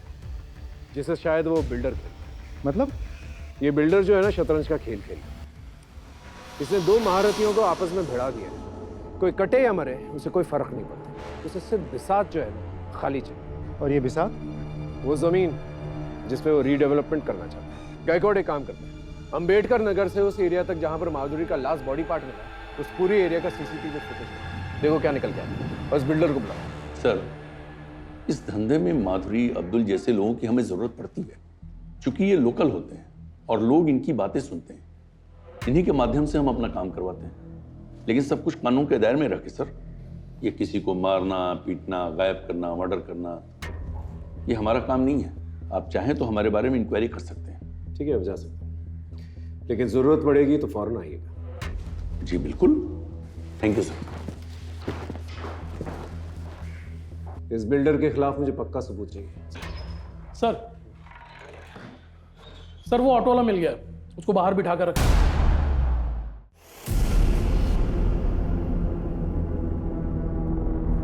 जिसे शायद वो बिल्डर खेल। मतलब? ये बिल्डर जो है ना, शतरंज का खेल खेल, इसने दो महारथियों को आपस में भिड़ा दिया। कोई कटे या मरे उसे कोई फर्क नहीं पड़ता, उसे सिर्फ बिसात जो है ना खाली चाहिए। और ये बिसात? वो जमीन जिसपे वो रीडेवलपमेंट करना चाहता है। गायकवाड़ एक काम करते हैं, अंबेडकर नगर से उस एरिया तक जहां पर माधुरी का लास्ट बॉडी पार्ट मिला, उस पूरे एरिया का सीसीटीवी फुटेज देखो क्या निकल गया। बस बिल्डर को बुलाओ। सर, इस धंधे में माधुरी, अब्दुल जैसे लोगों की हमें जरूरत पड़ती है, क्योंकि ये लोकल होते हैं और लोग इनकी बातें सुनते हैं। इन्हीं के माध्यम से हम अपना काम करवाते हैं, लेकिन सब कुछ कानून के दायरे में रखे सर। ये किसी को मारना, पीटना, गायब करना, मर्डर करना, ये हमारा काम नहीं है। आप चाहें तो हमारे बारे में इंक्वायरी कर सकते हैं। ठीक है, अब जा सकते हैं, लेकिन जरूरत पड़ेगी तो फौरन आइएगा। जी बिल्कुल, थैंक यू सर। इस बिल्डर के खिलाफ मुझे पक्का सबूत चाहिए। सर वो ऑटो वाला मिल गया, उसको बाहर बिठा कर रखा।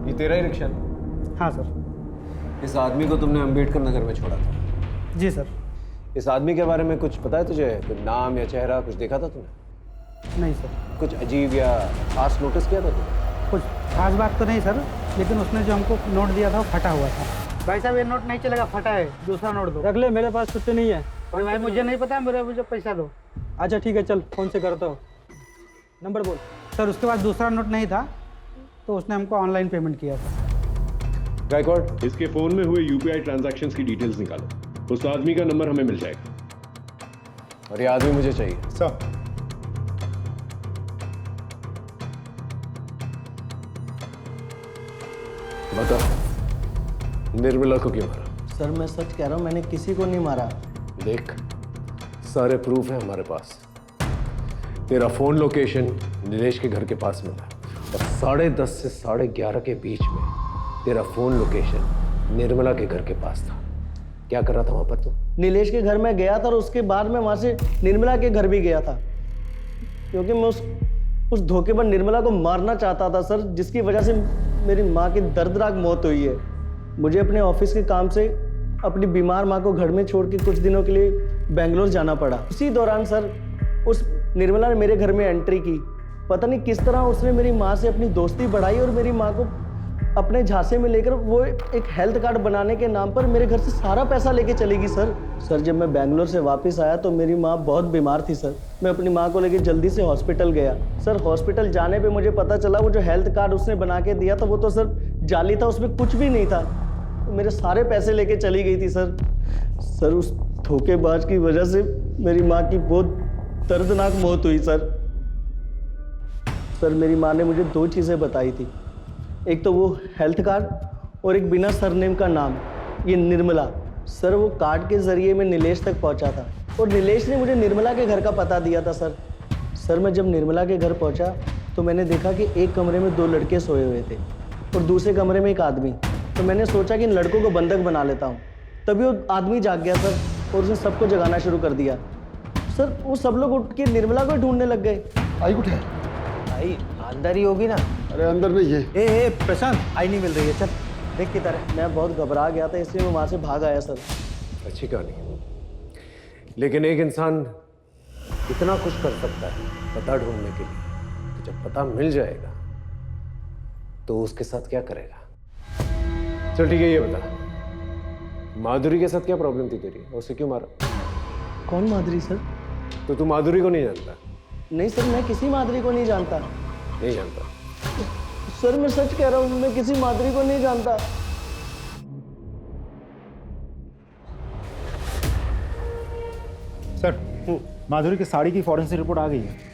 ये तेरा ही रिक्शा? हाँ सर। इस आदमी को तुमने अंबेडकर नगर में छोड़ा था? जी सर। इस आदमी के बारे में कुछ पता है तुझे? कुछ नाम या चेहरा कुछ देखा था तूने? नहीं सर। कुछ अजीब या खास नोटिस किया था तुमने? कुछ खास बात तो नहीं सर, लेकिन उसने जो हमको नोट दिया था वो फटा हुआ था। भाई साहब, ये नोट नहीं चलेगा, फटा है, दूसरा नोट दो। रख ले, मेरे पास छुट्टी नहीं है। अरे भाई, मुझे नहीं पता, मुझे पैसा दो। अच्छा ठीक है, चल फोन से करता हूँ। नंबर बोल। सर, उसके बाद दूसरा नोट नहीं था तो उसने हमको ऑनलाइन पेमेंट किया था। गायकवाड़, इसके फोन में हुए UPI ट्रांजैक्शंस की डिटेल्स निकालो, उस आदमी का नंबर हमें मिल जाएगा। और ये आदमी मुझे चाहिए। सर, बता, निर्मला को क्यों मारा? सर, मैं सच कह रहा हूँ, मैंने किसी को नहीं मारा। देख, सारे प्रूफ हैं हमारे पास। तेरा फोन लोकेशन नीलेश के घर के पास मिला और 10:30 से 11:30 के बीच में तेरा फोन लोकेशन निर्मला के घर के पास था। क्या कर रहा था वहां पर तू? नीलेश के घर में गया था और उसके बाद में वहां से निर्मला के घर भी गया था, क्योंकि मैं उस धोखेबाज निर्मला को मारना चाहता था सर, जिसकी वजह से मेरी माँ की दर्दनाक मौत हुई है। मुझे अपने ऑफिस के काम से अपनी बीमार माँ को घर में छोड़ के कुछ दिनों के लिए बेंगलोर जाना पड़ा। उसी दौरान सर उस निर्मला ने मेरे घर में एंट्री की। पता नहीं किस तरह उसने मेरी माँ से अपनी दोस्ती बढ़ाई और मेरी माँ को अपने झांसे में लेकर वो एक हेल्थ कार्ड बनाने के नाम पर मेरे घर से सारा पैसा लेके चली गई सर। जब मैं बेंगलोर से वापस आया तो मेरी माँ बहुत बीमार थी सर। मैं अपनी माँ को लेकर जल्दी से हॉस्पिटल गया सर। हॉस्पिटल जाने पे मुझे पता चला वो जो हेल्थ कार्ड उसने बना के दिया था वो तो सर जाली था, उसमें कुछ भी नहीं था। मेरे सारे पैसे लेके चली गई थी सर। उस धोखेबाज की वजह से मेरी माँ की बहुत दर्दनाक मौत हुई सर। मेरी माँ ने मुझे 2 चीज़ें बताई थी, एक तो वो हेल्थ कार्ड और एक बिना सरनेम का नाम, ये निर्मला। सर वो कार्ड के ज़रिए मैं नीलेश तक पहुंचा था और नीलेश ने मुझे निर्मला के घर का पता दिया था सर। सर मैं जब निर्मला के घर पहुंचा तो मैंने देखा कि एक कमरे में 2 लड़के सोए हुए थे और दूसरे कमरे में एक आदमी। तो मैंने सोचा कि इन लड़कों को बंधक बना लेता हूँ। तभी वो आदमी जाग गया सर और उसने सबको जगाना शुरू कर दिया। सर वो सब लोग उठ के निर्मला को ढूंढने लग गए। आई कुछ है? आई अंदर ही होगी ना? अरे अंदर नहीं है। ए प्रशांत, आई नहीं मिल रही है, चल देख किधर है। मैं बहुत घबरा गया था इसलिए मैं वहाँ से भाग आया सर। अच्छी कहानी, लेकिन एक इंसान कितना कुछ कर सकता है पता ढूंढने के लिए, तो जब पता मिल जाएगा तो उसके साथ क्या करेगा? चल ठीक है, ये बता माधुरी के साथ क्या प्रॉब्लम थी तेरी, और उसे क्यों मारा? कौन माधुरी सर? तो तू माधुरी को नहीं जानता? नहीं सर, मैं किसी माधुरी को नहीं जानता। नहीं जानता? सर मैं सच कह रहा हूँ, मैं किसी माधुरी को नहीं जानता। सर माधुरी की साड़ी की फॉरेंसिक रिपोर्ट आ गई है।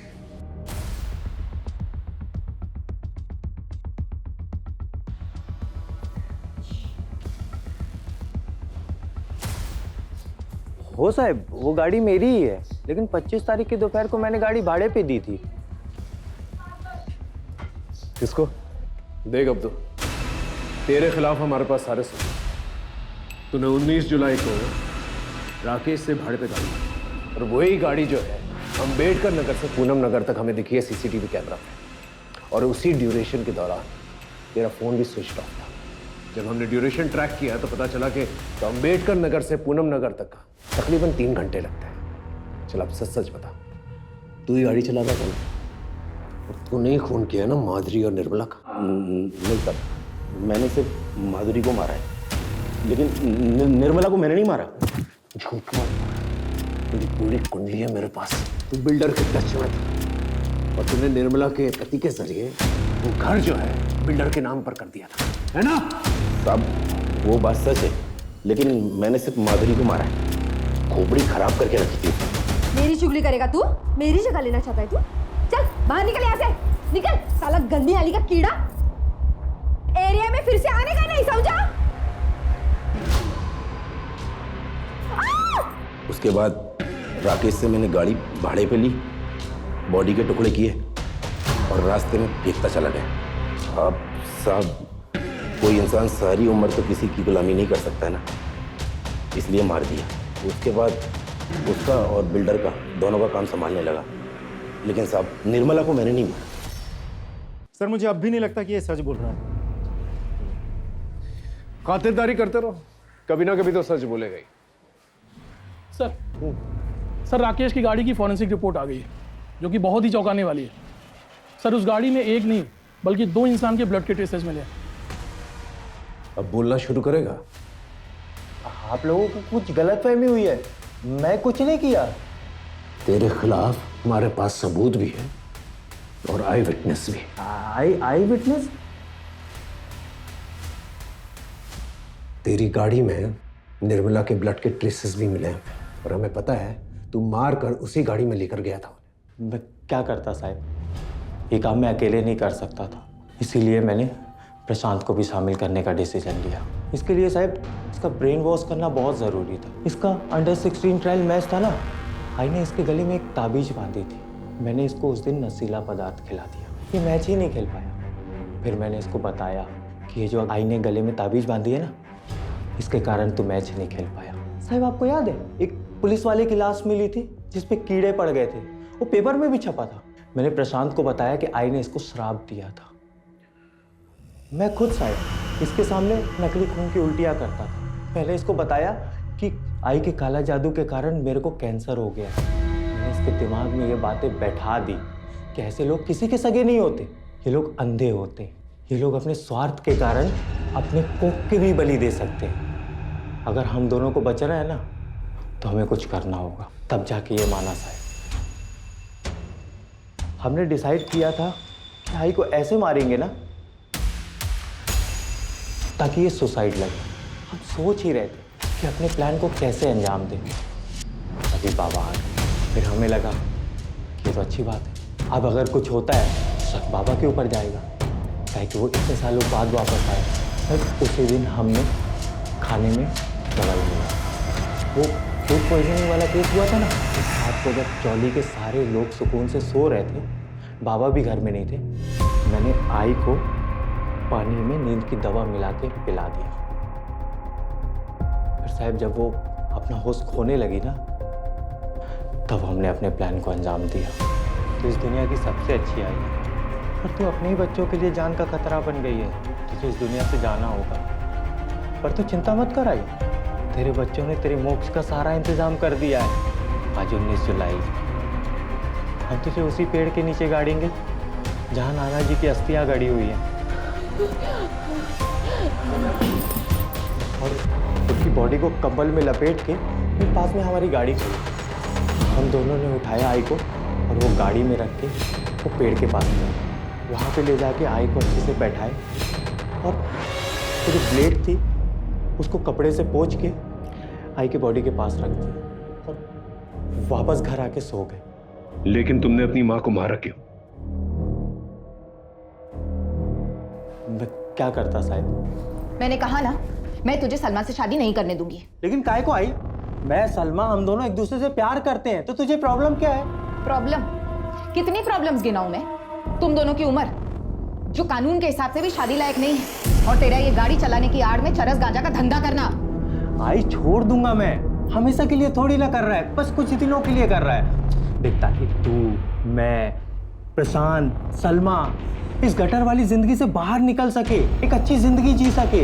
हो साहब, वो गाड़ी मेरी ही है, लेकिन 25 तारीख की दोपहर को मैंने गाड़ी भाड़े पे दी थी। किसको? देख अब तो तेरे खिलाफ हमारे पास सारे सबूत। तूने 19 जुलाई को राकेश से भाड़े पे गाड़ी ली, और वही गाड़ी जो है अंबेडकर नगर से पूनम नगर तक हमें दिखी है सीसीटीवी कैमरा पे, और उसी ड्यूरेशन के दौरान तेरा फोन भी स्विच ऑफ था। जब हमने ड्यूरेशन ट्रैक किया तो पता चला कि तो अंबेडकर नगर से पूनम नगर तक का तकरीबन 3 घंटे लगते हैं। चल अब सच सच बता, तू ही गाड़ी चला रहा था? और तूने ही खून किया ना माधुरी और निर्मला का? नहीं सर, मैंने सिर्फ माधुरी को मारा है, लेकिन निर्मला को मैंने नहीं मारा। झूठ मत, तेरी पूरी कुंडली है मेरे पास। तू बिल्डर के टच में था, और तूने निर्मला के पति के जरिए वो घर जो है बिल्डर के नाम पर कर दिया था, है ना? साहब वो बात सच है, लेकिन मैंने सिर्फ माधुरी को मारा है। खोपड़ी खराब करके रखी थी। मेरी चुगली करेगा तू? मेरी जगह लेना चाहता है तू? चल बाहर निकल यहाँ से, निकल साला गंदी नाली का कीड़ा। एरिया में फिर से आने का नहीं, समझा? उसके बाद राकेश से मैंने गाड़ी भाड़े पे ली, बॉडी के टुकड़े किए और रास्ते में फेंकता चला गया। अब साहब कोई इंसान सारी उम्र तो किसी की गुलामी नहीं कर सकता है ना, इसलिए मार दिया। उसके बाद उसका और बिल्डर का दोनों का काम संभालने लगा, लेकिन साहब निर्मला को मैंने नहीं मारा। सर मुझे अब भी नहीं लगता कि ये सच बोल रहा है। खातिरदारी करते रहो, कभी ना कभी तो सच बोलेगा ही। सर राकेश की गाड़ी की फॉरेंसिक रिपोर्ट आ गई है, जो कि बहुत ही चौंकाने वाली है। सर उस गाड़ी में एक नहीं बल्कि 2 इंसान के ब्लड के ट्रेसेस मिले। अब बोलना शुरू करेगा? आप लोगों को कुछ गलतफहमी हुई है, मैं कुछ नहीं किया। तेरे खिलाफ हमारे पास सबूत भी है और आई विटनेस भी। आई विटनेस? तेरी गाड़ी में निर्मला के ब्लड के ट्रेसेस भी मिले हैं, और हमें पता है तू मार कर उसी गाड़ी में लेकर गया था। मैं क्या करता साहब, ये काम मैं अकेले नहीं कर सकता था, इसीलिए मैंने प्रशांत को भी शामिल करने का डिसीजन लिया। इसके लिए साहब इसका ब्रेन वॉश करना बहुत ज़रूरी था। इसका अंडर 16 ट्रायल मैच था ना, आई ने इसके गले में एक ताबीज बांधी थी। मैंने इसको उस दिन नशीला पदार्थ खिला दिया, ये मैच ही नहीं खेल पाया। फिर मैंने इसको बताया कि ये जो आई ने गले में ताबीज बांधी है ना, इसके कारण तो मैच नहीं खेल पाया। साहब आपको याद है एक पुलिस वाले की लाश मिली थी जिसपे कीड़े पड़ गए थे, वो पेपर में भी छपा था। मैंने प्रशांत को बताया कि आई ने इसको श्राप दिया था। मैं खुद साहब इसके सामने नकली खून की उल्टियाँ करता था। पहले इसको बताया कि आई के काला जादू के कारण मेरे को कैंसर हो गया। मैंने इसके दिमाग में ये बातें बैठा दी कि ऐसे लोग किसी के सगे नहीं होते, ये लोग अंधे होते, ये लोग अपने स्वार्थ के कारण अपने कोख के भी बलि दे सकते हैं। अगर हम दोनों को बचना है ना तो हमें कुछ करना होगा। तब जाके ये माना साहब। हमने डिसाइड किया था कि आई को ऐसे मारेंगे ना ताकि ये सुसाइड लगे। हम सोच ही रहे थे कि अपने प्लान को कैसे अंजाम दें। अभी बाबा आ गए, फिर हमें लगा कि ये तो अच्छी बात है। अब अगर कुछ होता है तो शक बाबा के ऊपर जाएगा, ताकि वो इतने सालों बाद वापस आए। उसी दिन हमने खाने में दवाई मिला, वो फूड पॉइजनिंग वाला केस हुआ था ना, रात को जब चौली के सारे लोग सुकून से सो रहे थे, बाबा भी घर में नहीं थे, मैंने आई को पानी में नींद की दवा मिला के पिला दिया। फिर साहब जब वो अपना होश खोने लगी ना, तब हमने अपने प्लान को अंजाम दिया। तो इस दुनिया की सबसे अच्छी आई है, पर तू अपने ही बच्चों के लिए जान का खतरा बन गई है। तुझे इस दुनिया से जाना होगा, पर तू चिंता मत कर आई, तेरे बच्चों ने तेरे मोक्ष का सारा इंतजाम कर दिया है। आज 19 जुलाई, हम तुझे उसी पेड़ के नीचे गाड़ेंगे जहाँ नाना जी की अस्थियाँ गड़ी हुई हैं, और उसकी बॉडी को कंबल में लपेट के फिर पास में हमारी गाड़ी खड़ी। हम दोनों ने उठाया आई को और वो गाड़ी में रख के वो पेड़ के पास गए। वहाँ पे ले जाके आई को अच्छे से बैठाए और वो जो ब्लेड थी उसको कपड़े से पोंछ के आई के बॉडी के पास रख दिया और वापस घर आके सो गए। लेकिन तुमने अपनी माँ को मारा क्यों? मैं क्या करता साहब? मैंने कहा ना, मैं तुझे सलमा से शादी नहीं करने दूंगी। लेकिन काय को आई? मैं सलमा हम दोनों एक दूसरे से प्यार करते हैं, तो तुझे प्रॉब्लम क्या है? प्रॉब्लम? कितनी प्रॉब्लम्स गिनाऊं मैं? तुम दोनों की उम्र जो कानून के हिसाब से भी शादी लायक नहीं है, और तेरा ये गाड़ी चलाने की आड़ में चरस गांजा का धंधा करना। आई छोड़ दूंगा मैं, हमेशा के लिए थोड़ी ना कर रहा है, बस कुछ दिनों के लिए कर रहा है। देख, ताकि तू, मैं, प्रशांत, सलमा इस गटर वाली जिंदगी से बाहर निकल सके, एक अच्छी जिंदगी जी सके।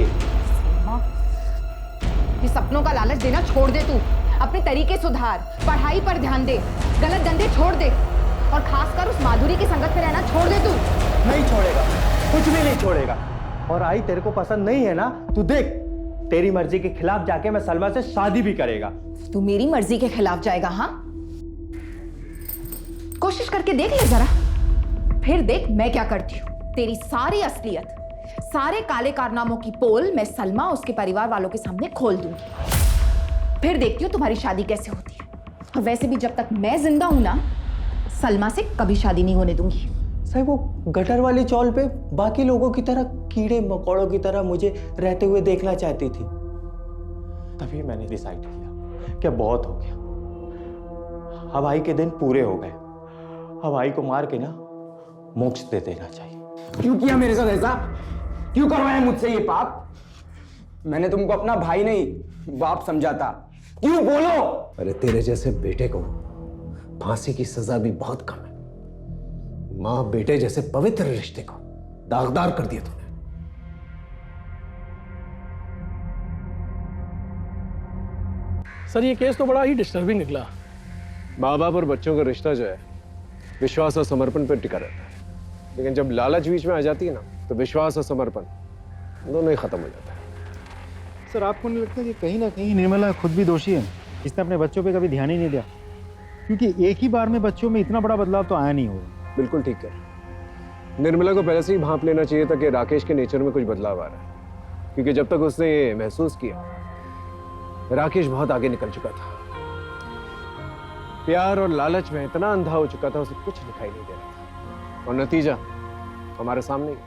ये सपनों का लालच देना छोड़ दे तू, अपने तरीके सुधार, पढ़ाई पर ध्यान दे, गलत धंधे छोड़ दे, और खासकर उस माधुरी की संगत में रहना छोड़ दे तू। नहीं छोड़ेगा, कुछ भी नहीं छोड़ेगा। और आई तेरे को पसंद नहीं है ना, तू देख, तेरी मर्जी के खिलाफ जाके मैं सलमा से शादी भी करेगा। तू मेरी मर्जी के खिलाफ जाएगा? हाँ, कोशिश करके देख ले जरा, फिर देख मैं क्या करती हूँ। तेरी सारी असलियत, सारे काले कारनामों की पोल मैं सलमा उसके परिवार वालों के सामने खोल दूंगी। फिर देखती हूँ तुम्हारी शादी कैसे होती है। और वैसे भी जब तक मैं जिंदा हूं ना, सलमा से कभी शादी नहीं होने दूंगी। साहब वो गटर वाली चौल पे बाकी लोगों की तरह कीड़े मकोड़ों की तरह मुझे रहते हुए देखना चाहती थी। तभी मैंने डिसाइड किया कि बहुत हो गया, अब आई के दिन पूरे हो गए, अब आई को मार के ना मोक्ष दे देना चाहिए। क्यों किया मेरे साथ ऐसा? क्यों करवाया मुझसे ये पाप? मैंने तुमको अपना भाई नहीं बाप समझा था। क्यों बोलो? अरे तेरे जैसे बेटे को फांसी की सजा भी बहुत कम है। मां बेटे जैसे पवित्र रिश्ते को दागदार कर दिया तूने। सर ये केस तो बड़ा ही डिस्टर्बिंग निकला। माँ बाप और बच्चों का रिश्ता जो है विश्वास और समर्पण पर टिका रहता है, लेकिन जब लालच बीच में आ जाती है ना, तो विश्वास और समर्पण दोनों ही खत्म हो जाता है। सर आपको नहीं लगता कि कहीं ना कहीं निर्मला खुद भी दोषी है? इसने अपने बच्चों पे कभी ध्यान ही नहीं दिया, क्योंकि एक ही बार में बच्चों में इतना बड़ा बदलाव तो आया नहीं होगा। बिल्कुल ठीक है, निर्मला को पहले से ही भांप लेना चाहिए था कि राकेश के नेचर में कुछ बदलाव आ रहा है, क्योंकि जब तक उसने ये महसूस किया राकेश बहुत आगे निकल चुका था। प्यार और लालच में इतना अंधा हो चुका था, उसे कुछ दिखाई नहीं दे रहा था, और नतीजा हमारे सामने ही।